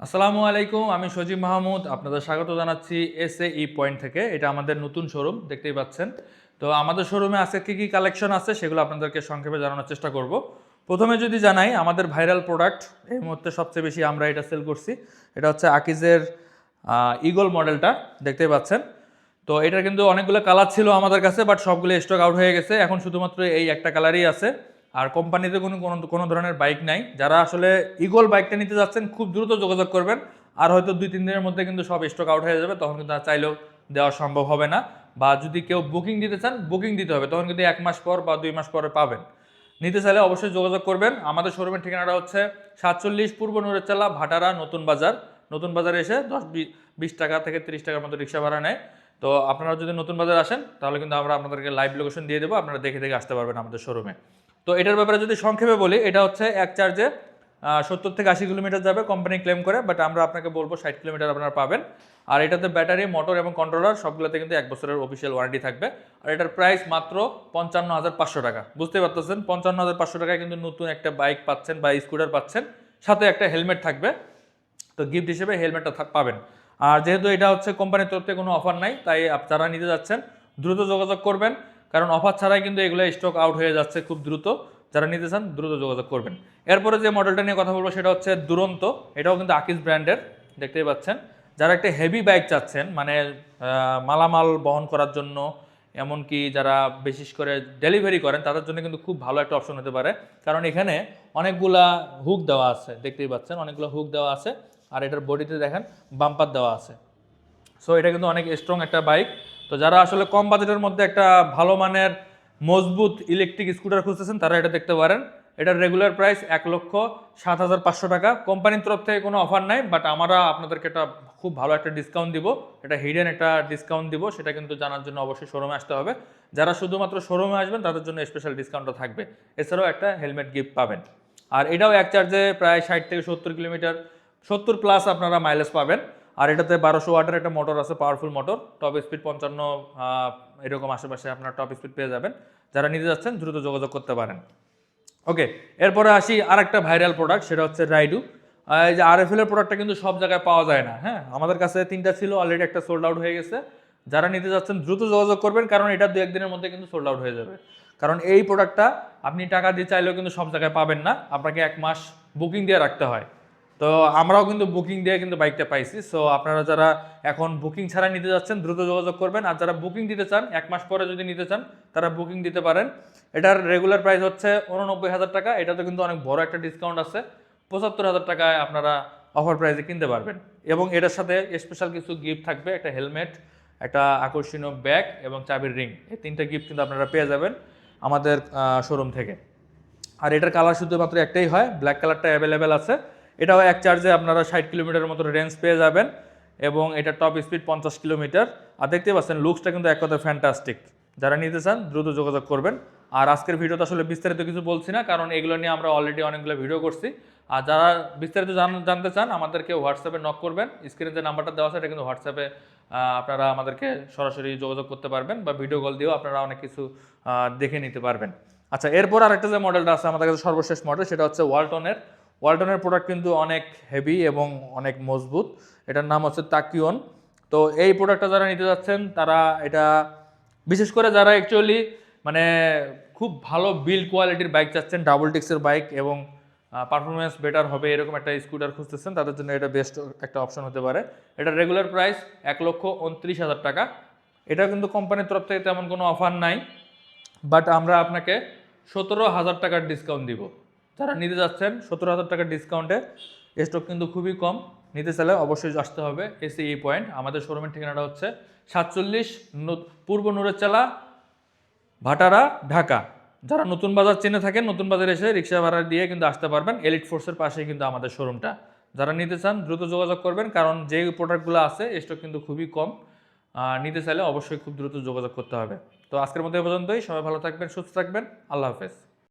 আসসালামু আলাইকুম, আমি সজীব মাহমুদ আপনাদের স্বাগত জানাচ্ছি এসএই পয়েন্ট থেকে। এটা আমাদের নতুন শোরুম, দেখতেই পাচ্ছেন। তো আমাদের শোরুমে আজকে কী কী কালেকশন আছে সেগুলো আপনাদেরকে সংক্ষেপে জানানোর চেষ্টা করব। প্রথমে যদি জানাই, আমাদের ভাইরাল প্রোডাক্ট এই মুহূর্তে সবচেয়ে বেশি আমরা এটা সেল করছি, এটা হচ্ছে আকিজের ইগল মডেলটা, দেখতেই পাচ্ছেন। তো এটার কিন্তু অনেকগুলো কালার ছিল আমাদের কাছে, বাট সবগুলো স্টক আউট হয়ে গেছে। এখন শুধুমাত্র এই একটা কালারই আছে। আর কোম্পানিতে কোনো ধরনের বাইক নাই। যারা আসলে ইগল বাইকটা নিতে যাচ্ছেন খুব দ্রুত যোগাযোগ করবেন। আর হয়তো 2-3 দিনের মধ্যে কিন্তু সব স্টক আউট হয়ে যাবে, তখন কিন্তু আর চাইলেও দেওয়া সম্ভব হবে না। বা যদি কেউ বুকিং দিতে চান, বুকিং দিতে হবে, তখন কিন্তু 1 মাস পর বা 2 মাস পরে পাবেন। নিতে চাইলে অবশ্যই যোগাযোগ করবেন। আমাদের শোরুমের ঠিকানাটা হচ্ছে 47 পূর্ব নুরেরচালা, ভাটারা, নতুন বাজার। নতুন বাজারে এসে 10-20 টাকা থেকে 30 টাকার মতো রিক্সা ভাড়া নেয়। তো আপনারা যদি নতুন বাজার আসেন তাহলে কিন্তু আমরা আপনাদেরকে লাইভ লোকেশন দিয়ে দেবো, আপনারা দেখে দেখে আসতে পারবেন আমাদের শোরুমে। তো এটার ব্যাপারে যদি সংক্ষেপে বলি, এটা হচ্ছে এক চার্জে 70 থেকে 80 কিলোমিটার যাবে, কোম্পানি ক্লেম করে, বাট আমরা আপনাকে বলবো 60 কিলোমিটার আপনারা পাবেন। আর এটাতে ব্যাটারি, মোটর এবং কন্ট্রোলার সবগুলোতে কিন্তু 1 বছরের অফিসিয়াল ওয়ারেন্টি থাকবে। আর এটার প্রাইস মাত্র 55,500 টাকা। বুঝতে পারতেছেন, 55,500 টাকায় কিন্তু নতুন একটা বাইক পাচ্ছেন বা স্কুটার পাচ্ছেন, সাথে একটা হেলমেট থাকবে। তো গিফট হিসেবে হেলমেটটা পাবেন। আর যেহেতু এটা হচ্ছে কোম্পানির তরফ থেকে কোনো অফার নাই, তাই যারা নিতে যাচ্ছেন দ্রুত যোগাযোগ করবেন, কারণ অফার ছাড়াই কিন্তু এগুলো স্টক আউট হয়ে যাচ্ছে খুব দ্রুত। যারা নিতে চান দ্রুত যোগাযোগ করবেন। এরপরে যে মডেলটা নিয়ে কথা বলবো সেটা হচ্ছে দুরন্ত। এটাও কিন্তু আকিজ ব্র্যান্ডের, দেখতেই পাচ্ছেন। যারা একটা হেভি বাইক চাচ্ছেন, মানে মালামাল বহন করার জন্য, এমনকি যারা বিশেষ করে ডেলিভারি করেন, তাদের জন্য কিন্তু খুব ভালো একটা অপশন হতে পারে। কারণ এখানে অনেকগুলা হুক দেওয়া আছে, দেখতেই পাচ্ছেন, অনেকগুলো হুক দেওয়া আছে। আর এটার বডিতে দেখেন বাম্পার দেওয়া আছে। সো এটা কিন্তু অনেক স্ট্রং একটা বাইক। তো যারা আসলে কম বাজেটের মধ্যে একটা ভালো মানের মজবুত ইলেকট্রিক স্কুটার খুঁজতেছেন, তারা এটা দেখতে পারেন। এটার রেগুলার প্রাইস 1,07,500 টাকা। কোম্পানির তরফ থেকে কোনো অফার নাই, বাট আমরা আপনাদেরকে একটা খুব ভালো একটা ডিসকাউন্ট দিব, এটা হিডেন একটা ডিসকাউন্ট দিব। সেটা কিন্তু জানার জন্য অবশ্যই শোরুমে আসতে হবে। যারা শুধুমাত্র শোরুমে আসবেন তাদের জন্য স্পেশাল ডিসকাউন্টটা থাকবে। এছাড়াও একটা হেলমেট গিফট পাবেন। আর এটাও এক চার্জে প্রায় 60 থেকে 70 কিলোমিটার, 70 প্লাস আপনারা মাইলেজ পাবেন। আর এটাতে 1200 ওয়াটের একটা মোটর আছে, পাওয়ারফুল মোটর। টপ স্পিড 55 এরকম আশেপাশে আপনার টপ স্পিড পেয়ে যাবেন। যারা নিতে যাচ্ছেন দ্রুত যোগাযোগ করতে পারেন। ওকে, এরপরে আসি আর একটা ভাইরাল প্রোডাক্ট, সেটা হচ্ছে রাইডু। এই যে RFL এর প্রোডাক্টটা কিন্তু সব জায়গায় পাওয়া যায় না। হ্যাঁ, আমাদের কাছে 3টা ছিল, অলরেডি একটা সোল্ড আউট হয়ে গেছে। যারা নিতে যাচ্ছেন দ্রুত যোগাযোগ করবেন, কারণ এটা 2-1 দিনের মধ্যে কিন্তু সোল্ড আউট হয়ে যাবে। কারণ এই প্রোডাক্টটা আপনি টাকা দিয়ে চাইলেও কিন্তু সব জায়গায় পাবেন না, আপনাকে 1 মাস বুকিং দিয়ে রাখতে হয়। তো আমরাও কিন্তু বুকিং দিয়ে কিন্তু বাইকটা পাইছি। সো আপনারা যারা এখন বুকিং ছাড়া নিতে যাচ্ছেন দ্রুত যোগাযোগ করবেন। আর যারা বুকিং দিতে চান, 1 মাস পরে যদি নিতে চান, তারা বুকিং দিতে পারেন। এটার রেগুলার প্রাইস হচ্ছে 89,000 টাকা। এটাতে কিন্তু অনেক বড় একটা ডিসকাউন্ট আছে, 75,000 টাকায় আপনারা অফার প্রাইসে কিনতে পারবেন। এবং এটার সাথে স্পেশাল কিছু গিফট থাকবে, একটা হেলমেট, একটা আকর্ষণীয় ব্যাগ এবং চাবির রিং। এই 3টা গিফট কিন্তু আপনারা পেয়ে যাবেন আমাদের শোরুম থেকে। আর এটার কালার শুধুমাত্র একটাই হয়, ব্ল্যাক কালারটা অ্যাভেলেবেল আছে। এটাও এক চার্জে আপনারা 60 কিলোমিটারের মতো রেঞ্জ পেয়ে যাবেন, এবং এটা টপ স্পিড 50 কিলোমিটার। আর দেখতে পাচ্ছেন লুকসটা কিন্তু এক কথায় ফ্যান্টাস্টিক। যারা নিতে চান দ্রুত যোগাযোগ করবেন। আর আজকের ভিডিওতে আসলে বিস্তারিত কিছু বলছি না, কারণ এগুলো নিয়ে আমরা অলরেডি অনেকগুলো ভিডিও করছি। আর যারা বিস্তারিত জানতে চান, আমাদেরকে হোয়াটসঅ্যাপে নক করবেন। স্ক্রিনে যে নাম্বারটা দেওয়া আছে, এটা কিন্তু হোয়াটসঅ্যাপে আপনারা আমাদেরকে সরাসরি যোগাযোগ করতে পারবেন, বা ভিডিও কল দিয়েও আপনারা অনেক কিছু দেখে নিতে পারবেন। আচ্ছা, এরপর আরেকটা যে মডেলটা আছে আমাদের কাছে সর্বশেষ মডেল, সেটা হচ্ছে ওয়ালটনের প্রোডাক্ট কিন্তু অনেক হেভি এবং অনেক মজবুত। এটার নাম হচ্ছে তাকিয়ন। তো এই প্রোডাক্টটা যারা নিতে যাচ্ছেন, তারা এটা বিশেষ করে যারা অ্যাকচুয়ালি মানে খুব ভালো বিল্ড কোয়ালিটির বাইক চাচ্ছেন, ডাবল ডিক্সের বাইক এবং পারফরমেন্স বেটার হবে এরকম একটা স্কুটার খুঁজতেছেন, তাদের জন্য এটা বেস্ট একটা অপশন হতে পারে। এটার রেগুলার প্রাইস 1,29,000 টাকা। এটা কিন্তু কোম্পানির তরফ থেকে তেমন কোনো অফার নাই, বাট আমরা আপনাকে 17,000 টাকার ডিসকাউন্ট দিব। যারা নিতে যাচ্ছেন 17,000 টাকার ডিসকাউন্টে, স্টক কিন্তু খুবই কম। নিতে চাইলে অবশ্যই আসতে হবে এসএই পয়েন্ট। আমাদের শোরুমের ঠিকানাটা হচ্ছে 47 পূর্ব নুরেরচালা, ভাটারা, ঢাকা। যারা নতুন বাজার চেনে থাকেন, নতুন বাজারে এসে রিক্সা ভাড়া দিয়ে কিন্তু আসতে পারবেন। এলিট ফোর্সের পাশেই কিন্তু আমাদের শোরুমটা। যারা নিতে চান দ্রুত যোগাযোগ করবেন, কারণ যে প্রোডাক্টগুলো আছে স্টক কিন্তু খুবই কম। নিতে চাইলে অবশ্যই খুব দ্রুত যোগাযোগ করতে হবে। তো আজকের মতো এ পর্যন্তই। সবাই ভালো থাকবেন, সুস্থ থাকবেন। আল্লাহ হাফেজ।